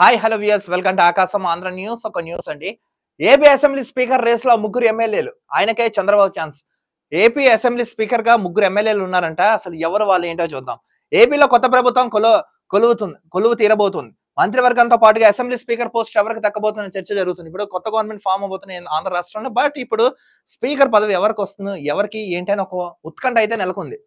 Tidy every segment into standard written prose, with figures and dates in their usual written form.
Hi hello viewers, welcome to ఆకాశం Andhra news. ఒక news అండి. ఏపీ అసెంబ్లీ స్పీకర్ రేస్ లో ముగ్గురు ఎమ్మెల్యేలు, ఆయనకే Chandrababu chance. AP assembly speaker గా ముగ్గురు ఎమ్మెల్యేలు ఉన్నారంట. అసలు ఎవరు వాళ్ళు ఏంటో చూద్దాం. ఏపీలో కొత్త ప్రభుత్వం కొలువు తీరబోతుంది. మంత్రివర్గంతో పాటుగా అసెంబ్లీ స్పీకర్ పోస్ట్ ఎవరికి దక్కబోతున్న చర్చ జరుగుతుంది. ఇప్పుడు కొత్త గవర్నమెంట్ ఫామ్ అవబోతుంది ఆంధ్ర రాష్ట్రంలో. బట్ ఇప్పుడు స్పీకర్ పదవి ఎవరికి వస్తుంది, ఎవరికి ఏంటి అని ఒక ఉత్కంఠ అయితే నెలకొంది.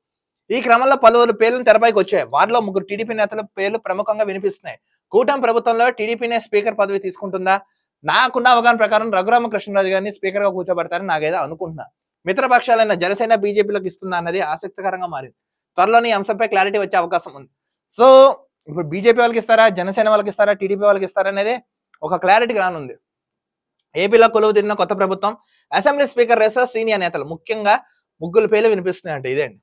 ఈ క్రమంలో పలువురు పేర్లు తెరపైకి వచ్చాయి. వారిలో ముగ్గురు టీడీపీ నేతల పేర్లు ప్రముఖంగా వినిపిస్తున్నాయి. కూటమి ప్రభుత్వంలో టీడీపీనే స్పీకర్ పదవి తీసుకుంటుందా? నాకున్న అవగాహన ప్రకారం రఘురామకృష్ణరాజు గారిని స్పీకర్ గా కూర్చోబెడతారని నాకైతే అనుకుంటున్నా. మిత్రపక్షాలైన జనసేన బీజేపీలోకి ఇస్తుందా అన్నది ఆసక్తికరంగా మారింది. త్వరలోని అంశంపై క్లారిటీ వచ్చే అవకాశం ఉంది. సో ఇప్పుడు బీజేపీ వాళ్ళకి ఇస్తారా, జనసేన వాళ్ళకి ఇస్తారా, టీడీపీ వాళ్ళకి ఇస్తారా అనేది ఒక క్లారిటీ రానుంది. ఏపీలో కొలువు తీరిన కొత్త ప్రభుత్వం అసెంబ్లీ స్పీకర్ రేస్ సీనియర్ నేతలు ముఖ్యంగా ముగ్గురు పేర్లు వినిపిస్తున్నాయంట. ఇదేండి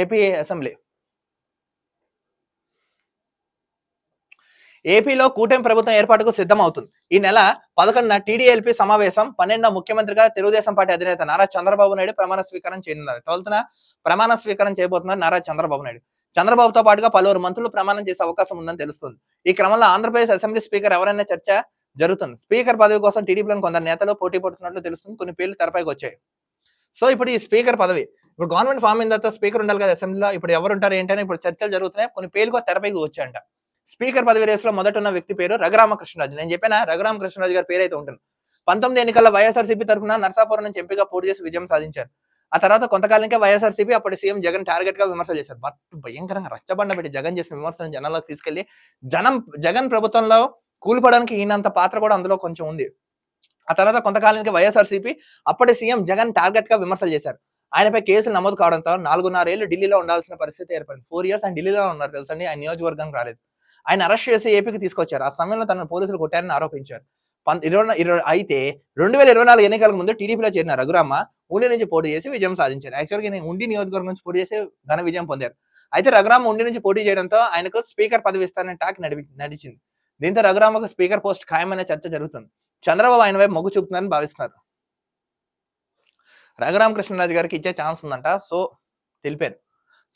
ఏపీ అసెంబ్లీ. ఏపీలో కూటమి ప్రభుత్వం ఏర్పాటుకు సిద్ధమవుతుంది. ఈ నెల 11న టీడీఎల్పీ సమావేశం, 12న ముఖ్యమంత్రిగా తెలుగుదేశం పార్టీ అధినేత నారా చంద్రబాబు నాయుడు ప్రమాణ స్వీకారం చేయనున్నారు. 12న ప్రమాణ స్వీకారం చేయబోతున్నారు నారా చంద్రబాబు నాయుడు. చంద్రబాబుతో పాటుగా పలువురు మంత్రులు ప్రమాణం చేసే అవకాశం ఉందని తెలుస్తుంది. ఈ క్రమంలో ఆంధ్రప్రదేశ్ అసెంబ్లీ స్పీకర్ ఎవరైనా చర్చ జరుగుతుంది. స్పీకర్ పదవి కోసం టీడీపీలోని కొందరు నేతలు పోటీ పడుతున్నట్లు తెలుస్తుంది. కొన్ని పేర్లు తెరపైకి వచ్చాయి. సో ఇప్పుడు ఈ స్పీకర్ పదవి, ఇప్పుడు గవర్నమెంట్ ఫామ్ అయిన తర్వాత స్పీకర్ ఉండాలి కదా అసెంబ్లీలో. ఇప్పుడు ఎవరు ఉంటారు ఏంటని ఇప్పుడు చర్చలు జరుగుతున్నాయి. కొన్ని పేర్లు కూడా తెరపైకి వచ్చాయంట. స్పీకర్ పదవి రేసులో మొదట ఉన్న వ్యక్తి పేరు రఘురామకృష్ణరాజు. నేను చెప్పిన రఘురామకృష్ణరాజు గారి పేరు అయితే ఉంటుంది. 19 ఎన్నికల్లో వైఎస్ఆర్సీపీ తరఫున నర్సాపురం నుంచి ఎంపీగా పోటీ చేసి విజయం సాధించారు. ఆ తర్వాత కొంతకాలంకే వైఎస్ఆర్సీపీ అప్పటి సీఎం జగన్ టార్గెట్ గా విమర్శలు చేశారు. బట్ భయంకరంగా రచ్చబండ పెట్టి జగన్ చేసిన విమర్శలను జనాల్లోకి తీసుకెళ్లి జగన్ ప్రభుత్వంలో కూలిపోవడానికి ఈయనంత పాత్ర కూడా అందులో కొంచెం ఉంది. ఆ తర్వాత కొంతకాలానికి వైఎస్ఆర్సీపీ అప్పటి సీఎం జగన్ టార్గెట్ గా విమర్శలు చేశారు. ఆయనపై కేసులు నమోదు కావడంతో 4.5 ఏళ్లు ఢిల్లీలో ఉండాల్సిన పరిస్థితి ఏర్పడింది. 4 years ఆయన ఢిల్లీలో ఉన్నారు తెలుసండి. ఆయన నియోజకవర్గం రాలేదు. ఆయన అరెస్ట్ చేసి ఏపీకి తీసుకొచ్చారు. ఆ సమయంలో తనను పోలీసులు కొట్టారని ఆరోపించారు. అయితే 2024 ఎన్నికలకు ముందు టీడీపీలో చేరిన రఘురామ ఉండి నుంచి పోటీ చేసి విజయం సాధించారు. యాక్చువల్గా నేను ఉండి నియోజకవర్గం నుంచి పోటీ చేసి ఘన విజయం పొందారు. అయితే రఘురామ ఉండి నుంచి పోటీ చేయడంతో ఆయనకు స్పీకర్ పదవి ఇస్తానని టాక్ నడిచింది. దీంతో రఘురామకు స్పీకర్ పోస్ట్ ఖాయమనే చర్చ జరుగుతుంది. చంద్రబాబు ఆయన వైపు మొగ్గు చూపుతున్నారని భావిస్తున్నారు. రఘురామకృష్ణరాజు గారికి ఇచ్చే ఛాన్స్ ఉందంట. సో తెలిపారు.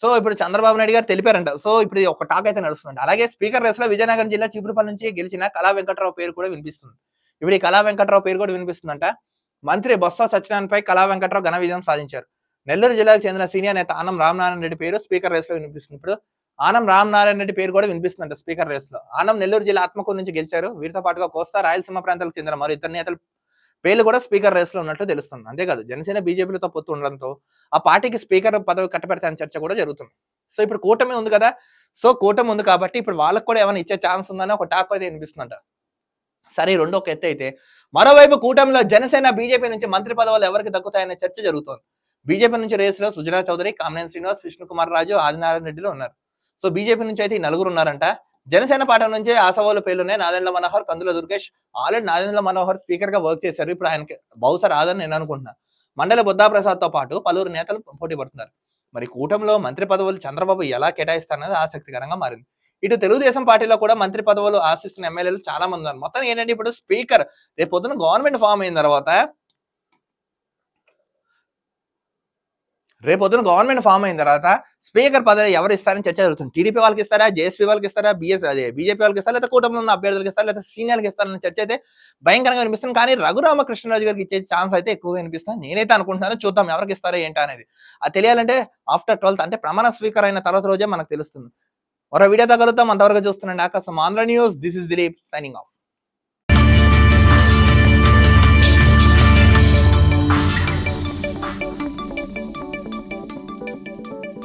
సో ఇప్పుడు చంద్రబాబు నాయుడు గారు తెలిపారంట. సో ఇప్పుడు ఒక టాక్ అయితే నడుస్తుంది. అలాగే స్పీకర్ రేస్ లో విజయనగరం జిల్లా చీపురుపల్లి నుంచి గెలిచిన కళా వెంకట్రావు పేరు కూడా వినిపిస్తుంది. ఇప్పుడు ఈ కళా వెంకట్రావు పేరు కూడా వినిపిస్తుందంట. మంత్రి బొత్స సత్యనారాయణపై కళా వెంకట్రావు ఘన విజయం సాధించారు. నెల్లూరు జిల్లాకు చెందిన సీనియర్ నేత ఆనం రామనారాయణ రెడ్డి పేరు స్పీకర్ రేస్ లో వినిపిస్తుంది. ఇప్పుడు ఆనం రామనారాయణ రెడ్డి పేరు కూడా వినిపిస్తుందంట స్పీకర్ రేస్ లో. ఆనం నెల్లూరు జిల్లా ఆత్మకూరు నుంచి గెలిచారు. వీరితో పాటుగా కోస్తా రాయలసీమ ప్రాంతాలకు చెందిన మరో ఇద్దరు నేతలు పేర్లు కూడా స్పీకర్ రేస్ లో ఉన్నట్లు తెలుస్తుంది. అంతేకాదు జనసేన బీజేపీలతో పొత్తు ఉండడంతో ఆ పార్టీకి స్పీకర్ పదవి కట్టబెడతాయని చర్చ కూడా జరుగుతుంది. సో ఇప్పుడు కూటమి ఉంది కదా. సో కూటమి ఉంది కాబట్టి ఇప్పుడు వాళ్ళకి కూడా ఏమైనా ఇచ్చే ఛాన్స్ ఉందని ఒక టాక్ అయితే వినిపిస్తుందంట. సరే, రెండో ఒక ఎత్తు అయితే, మరోవైపు కూటమిలో జనసేన బీజేపీ నుంచి మంత్రి పదవులు ఎవరికి దక్కుతాయనే చర్చ జరుగుతోంది. బీజేపీ నుంచి రేసులో సుజనా చౌదరి, కామినేని శ్రీనివాస్, విష్ణుకుమార్ రాజు, ఆదినారాయణ రెడ్డిలు ఉన్నారు. సో బీజేపీ నుంచి అయితే ఈ నలుగురు ఉన్నారంట. జనసేన పార్టీ నుంచి ఆసవాళ్ళు పేర్లున్నాయి. నాదెండ్ల మనోహర్, కందుల దుర్గేష్. ఆల్రెడీ నాదెండ్ల మనోహర్ స్పీకర్ గా వర్క్ చేశారు. ఇప్పుడు ఆయనకి బహుశా రాదని నేను అనుకుంటున్నా. మండలి బుద్ధాప్రసాద్ తో పాటు పలువురు నేతలు పోటీ పడుతున్నారు. మరి కూటమిలో మంత్రి పదవులు చంద్రబాబు ఎలా కేటాయిస్తారనేది ఆసక్తికరంగా మారింది. ఇటు తెలుగుదేశం పార్టీలో కూడా మంత్రి పదవులు ఆశిస్తున్న ఎమ్మెల్యేలు చాలా మంది ఉన్నారు. మొత్తం ఏంటంటే ఇప్పుడు స్పీకర్ రేపు పొద్దున గవర్నమెంట్ ఫామ్ అయిన తర్వాత స్పీకర్ పదవి ఎవరు ఇస్తారని చర్చ జరుగుతుంది. టీడీపీ వాళ్ళకి ఇస్తారా, జేఎస్పీ వాళ్ళకి ఇస్తారా, బీజేపీ వాళ్ళకి ఇస్తారా, లేదా కూటమిలో ఉన్న అభ్యర్థులకు ఇస్తారా, లేదా సీనియర్కి ఇస్తారని చర్చ అయితే భయంకరంగా వినిపిస్తుంది. కానీ రఘురామకృష్ణరాజు గారికి ఇచ్చే ఛాన్స్ అయితే ఎక్కువగా వినిపిస్తుంది. నేనైతే అనుకుంటున్నాను. చూద్దాం ఎవరికి ఇస్తారో ఏంటా అనేది. అది తెలియాలంటే ఆఫ్టర్ 12th అంటే ప్రమాణ స్వీకర్ అయిన తర్వాత రోజే మనకు తెలుస్తుంది. మరో వీడియో తగలుతాం. అంతవరకు చూస్తున్నాండి ఆకాశం Andhra news. This is Dilip signing off.